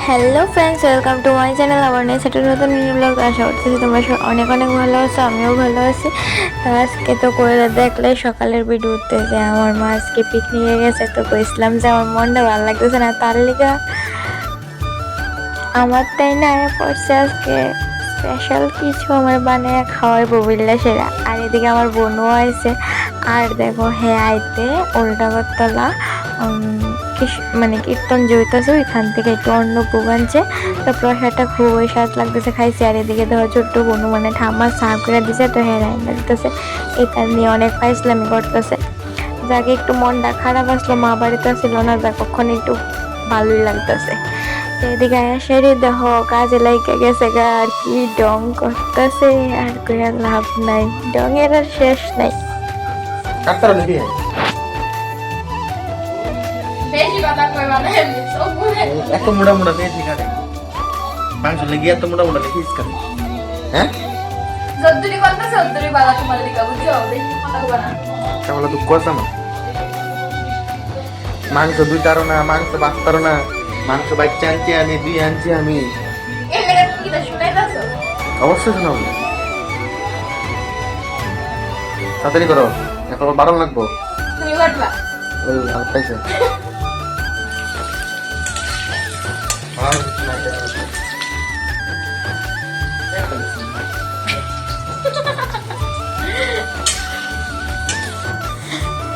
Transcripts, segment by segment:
Hello friends, welcome to my channel. আবার next একটা নতুন ব্লগ আশা করতেছি তোমরা অনেক অনেক ভালো আছো, আমিও ভালো আছি। আজকে তো করে দেখলে সকালের ভিডিওতে যে আমার মা আজকে পিকনিকে গেছে, তো কইছিলাম যে আমার মনটা ভালো লাগতেছে না, তার লিগা আমার তাই না পড়ছে আজকে স্পেশাল কিছু আমার বানিয়ে খাওয়ার ববিল্লা সেরা। আর এদিকে আমার বোনও আইছে, আর দেখো হ্যাঁ আইতে উল্টাগরতলা মানে কীর্তন জড়িতেছে, ওইখান থেকে একটু অন্য ভোগ আনছে, তো প্রসাদটা খুবই স্বাদ লাগতেছে, খাইছি। আর এদিকে ধরো ছোট্ট বোনু মানে ঠাম্মা সার্ভ করে দিছে, তো হ্যাঁ রান্না দিতেছে, এটা নিয়ে অনেক ফাইসলামি করতেছে। যাকে একটু মনটা খারাপ আসলো, মা বাড়িতে আসছিল না, যা কখন একটু ভালোই লাগতেছে। এদিকে আয়াসেরই দেহ কাজে লাইকে গেছে গা, আর কি ডং করতেছে, আর কইয়া লাভ নাই, ডঙের আর শেষ নাই। এত মোটা মোটা পেয়েছি কাটে মাংস লেগে এত মোটা মোটা দেখিস কাটে। হ্যাঁ যদ্দুরি কথা যদ্দুরি বালা তোমার দিকে বুঝছো বেশি কথা কইবা না। তাহলে দুঃখ আছে আমার। মাংস দুই তারো না, মাংস বাঁচতারো না, মাংস বাইক আনছি আমি, দুই আনছি আমি। এই লেগে তুমি কি শুনাইতাছো? অবশ্যই শোনাবো, তাড়াতাড়ি করো, এখন বারণ লাগবো। তুমি বাটবা ওই আর পাইছে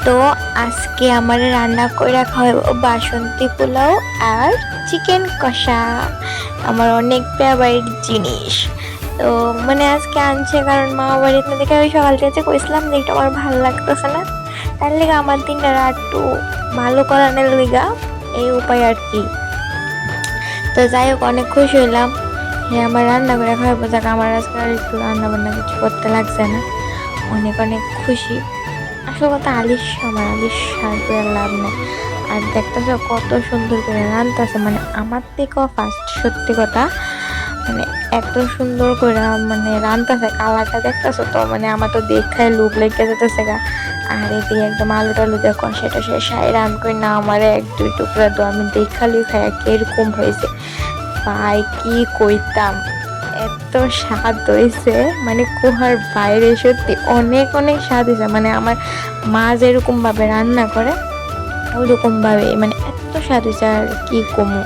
তো আজকে আমার রান্না করে রাখা হয় বাসন্তী পোলাও আর চিকেন কষা, আমার অনেক ফেভারিট জিনিস। তো মানে আজকে আনছে কারণ মা বাড়িতে দেখে আমি সকাল থেকে কইছিলাম যে একটু আমার ভালো লাগতেছে না, তার লিগা আমার দিনটা একটু ভালো করানোর লিগা এই উপায় আর কি। তো যাই হোক অনেক খুশি হইলাম, হ্যাঁ আমার রান্না করে খাওয়াবো, যাক আমার আজকে আর একটু রান্না বান্না কিছু করতে লাগছে না, অনেক অনেক খুশি। আসল কথা আমার আলিশ সার করে লাভ নেই। আর দেখতেছো কত সুন্দর করে রান্তাছে, মানে আমার থেকেও ফার্স্ট, সত্যি কথা মানে এত সুন্দর করে মানে রান্তাছে, কালারটা দেখতেছো তো মানে আমার তো দেখায় লুক লেগে যেতেছে গা। আর এদিকে একদম আলু টালু দিয়ে কষে টসে সাই রান করি না, আমার এক দুই টুকরা দো আমি দেখালি খাই কিরকম হয়েছে ভাই, কি কইতাম, এত স্বাদ হয়েছে মানে কুহার বাইরে, সত্যি অনেক অনেক স্বাদ হয়েছে। মানে আমার মা যেরকম ভাবে রান্না করে ওইরকম ভাবে মানে এত স্বাদ হয়েছে, আর কি কমু।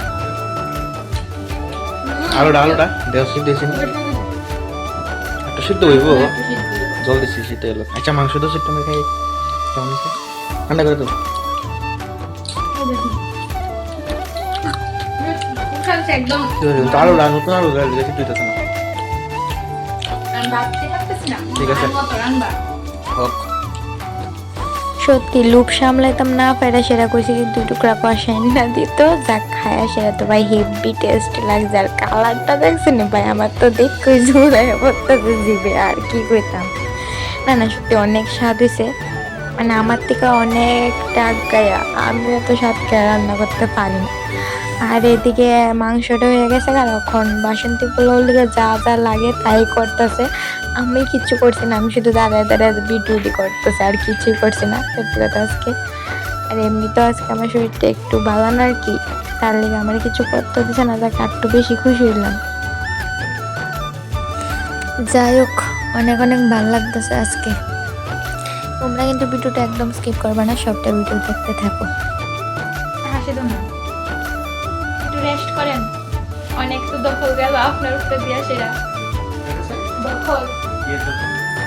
আলুটা আলুটা দেওয়া সিদ্ধ হয়েছে না, একটু সিদ্ধ হইব, জল দিচ্ছি সিদ্ধ হলো। আচ্ছা মাংস তো সিদ্ধ আমি খাই, কেমন হয়েছে ঠান্ডা করে তো। একদম আলুটা নতুন আলু সিদ্ধ হইতেছে না। ঠিক আছে হোক। সত্যি লুপ সামলাইতাম না পেরে সেটা কইছি, দুই টুকরা কষাই না দিত, যা খায়া সেটা তো ভাই হেভি টেস্ট লাগছে। আর কালারটা দেখছেন ভাই, আমার তো দেখে জোড়ায় পড়তেছে জিভে, আর কি কইতাম। না না সত্যি অনেক স্বাদ হয়েছে, মানে আমার থেকে অনেকটা গায়া, আমি এত স্বাদ খেয়ে রান্না করতে পারি না। আর এদিকে মাংসটা হয়ে গেছে, আর এখন বাসন্তী পোলাওর দিকে যা যা লাগে তাই করতেছে, আমি কিচ্ছু করছি না, আমি শুধু দাঁড়ায় দাঁড়ায় বিটুটি করতেছে, আর কিছুই করছি না সত্যি কথা আজকে। আর এমনি তো আজকে আমার শরীরটা একটু ভালো না আর কি, তার লেগে আমার কিছু করতে দিচ্ছে না, তাকে একটু বেশি খুশি হইলাম। যাই হোক অনেক অনেক ভালো লাগতেছে আজকে। তোমরা কিন্তু ভিডিওটা একদম স্কিপ করবে না, সবটা ভিডিও দেখতে থাকো। হাসি তো না, একটু রেস্ট করেন, অনেক তো দখল গেল আপনার উপরে দিয়া সেরা দখল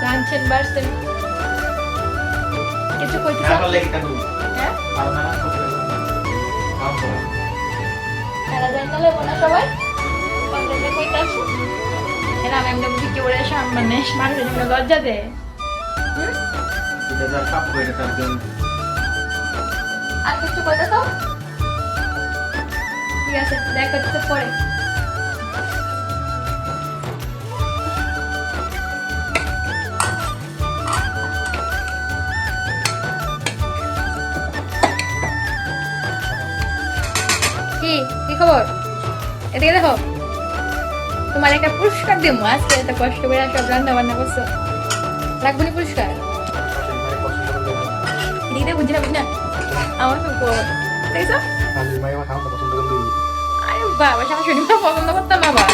রাঁধছেন বাড়ছেন কিছু কইতে হ্যাঁ তারা জানলে বোনা সবাই কন্টেন্টে কইতে আসো এরা আমি এমনি বুঝি কি বলে মানে মানুষের জন্য লজ্জা দেয়। আর কিছু কইতে তো ঠিক আছে, দেখা করতে পরে। কি কি খবর? এদিকে দেখো, তোমার একটা পুরস্কার দেবো আজকে, এত কষ্ট করে সব রান্না বান্না করছো, লাগবে না পুরস্কার? দিদি বুঝি না আমার তো দেখছো, আরে বাবা শাশুড়ি মা পছন্দ করতাম আবার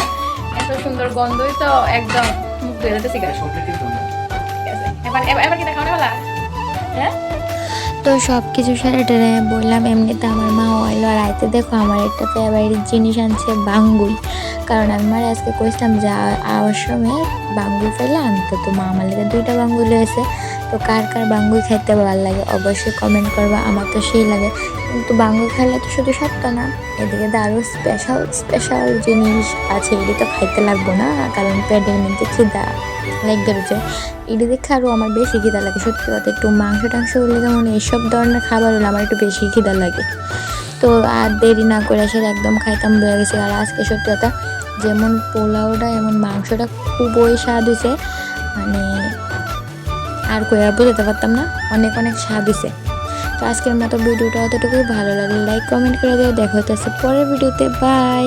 এত সুন্দর গন্ধই তো একদম মুখ ধুয়ে যেতেছি গা। এবার এবার এবার কি দেখানো বলা হ্যাঁ তো সব কিছু সেরে টেরে বললাম, এমনিতে আমার মা আইলো আর আইতে দেখো আমার একটা ফেভারিট জিনিস আনছে বাঙ্গুই। কারণ আমি মারে আজকে কইছিলাম যে আওয়ার সময় বাঙ্গুই ফেলে আনতে, তো মা আমার লেগে 2টা বাঙ্গুই লয়েছে। তো কার কার বাঙ্গুই খাইতে ভালো লাগে অবশ্যই কমেন্ট করবা, আমার তো সেই লাগে। কিন্তু বাঙ্গুই খাইলে তো শুধু স্বাদটা না, এদিকে তো আরও স্পেশাল জিনিস আছে, এটি তো খাইতে লাগবো না কারণ পেটের মধ্যে খিদা লাগবে রয়েছে। এটি দেখে আরও আমার বেশি খিদা লাগে, সত্যি কথা। একটু মাংস টাংস হলে যেমন এইসব ধরনের খাবার হলে আমার একটু বেশি খিদা লাগে। তো আর দেরি না করে সেটা একদম খাইতাম বয়ে গেছে। আর আজকে সত্যি কথা যেমন পোলাওটা এমন মাংসটা খুবই স্বাদ হয়েছে, মানে আর কই আর বোঝাতে পারতাম না, অনেক অনেক স্বাদ হয়েছে। তো আজকের মতো ভিডিওটা অতটুকুই, ভালো লাগলে লাইক কমেন্ট করে দেওয়া, দেখা হইতেছে পরের ভিডিওতে, বাই।